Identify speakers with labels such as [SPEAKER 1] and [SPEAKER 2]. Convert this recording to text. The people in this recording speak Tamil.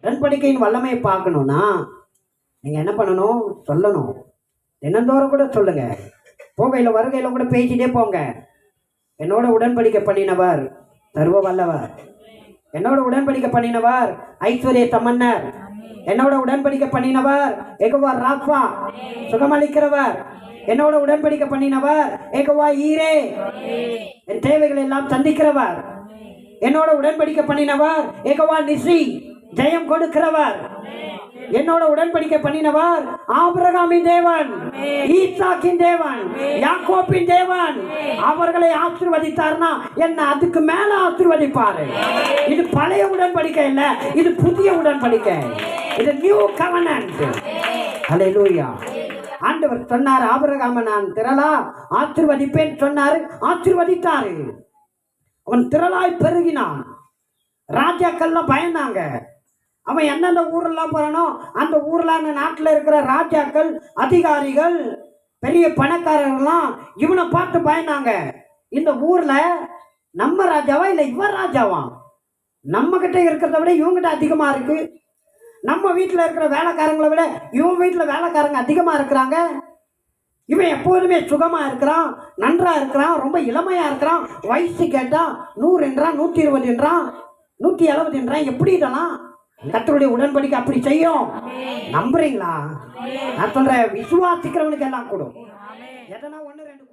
[SPEAKER 1] உடன்படிக்கையின் வல்லமையை பார்க்கணும்னா நீங்கள் என்ன பண்ணணும்? சொல்லணும். தினந்தோறும் கூட சொல்லுங்க. போகையில் வருகையில் கூட பேசிட்டே போங்க. என்னோட உடன்படிக்கை பண்ணினவர் சர்வ வல்லவர், என்னோட உடன்படிக்கை பண்ணினவர் ஐஸ்வர்ய சமன்னர், என்னோட உடன்படிக்கை பண்ணினவர் யெகோவா ராஃபா சுகமளிக்கிறவர், என்னோட உடன்படிக்கை பண்ணினவர் யெகோவா ஈரே என் தேவைகளை எல்லாம் சந்திக்கிறவர், என்னோட உடன்படிக்கை பண்ணினவர் யெகோவா நிசி ஜெயம் கொடுக்கிறவர், என்னோட உடன்படிக்கை பண்ணினவர் ஆபிரகாமின் தேவன், ஈசாக்கின் தேவன், யாக்கோபின் தேவன். அவர்களை ஆசீர்வதித்தார்னா என்ன அதுக்கு மேல ஆசீர்வதிப்பாரு. இது பழைய உடன்படிக்கை இல்ல, இது புதிய உடன்படிக்கை. இது நியூ கவனன்ட். ஹல்லேலூயா. ஆண்டவர் சொன்னார், ஆபிரகாமை நான் திரளா ஆசீர்வதிப்பேன் சொன்னாரு, ஆசீர்வதித்தாரு. அவன் திரளாய் பெருகினான். ராஜாக்கள்லாம் பயந்தாங்க. அவன் எந்தெந்த ஊரெல்லாம் போறானோ அந்த ஊர்ல அந்த நாட்டில் இருக்கிற ராஜாக்கள், அதிகாரிகள், பெரிய பணக்காரர்கள்லாம் இவனை பார்த்து பயந்தாங்க. இந்த ஊர்ல நம்ம ராஜாவா இல்லை இவர் ராஜாவா? நம்ம கிட்ட இருக்கிறத விட இவங்கிட்ட அதிகமா இருக்கு. நம்ம வீட்டில் இருக்கிற வேலைக்காரங்களை விட இவன் வீட்டில் வேலைக்காரங்க அதிகமா இருக்கிறாங்க. இவன் எப்போதுமே சுகமா இருக்கிறான், நன்றா இருக்கிறான், ரொம்ப இளமையா இருக்கிறான். வயசு கேட்டா 100 என்றான், 120 என்றான், 170 என்றான். எப்படி இதெல்லாம்? கர்த்தருடைய உடன்படிக்கை அப்படி செய்யும். நம்புறீங்களா? நான் சொல்றேன், விசுவாசிக்கிறவனுக்கு எல்லாம் கூடும். எதனா 1 2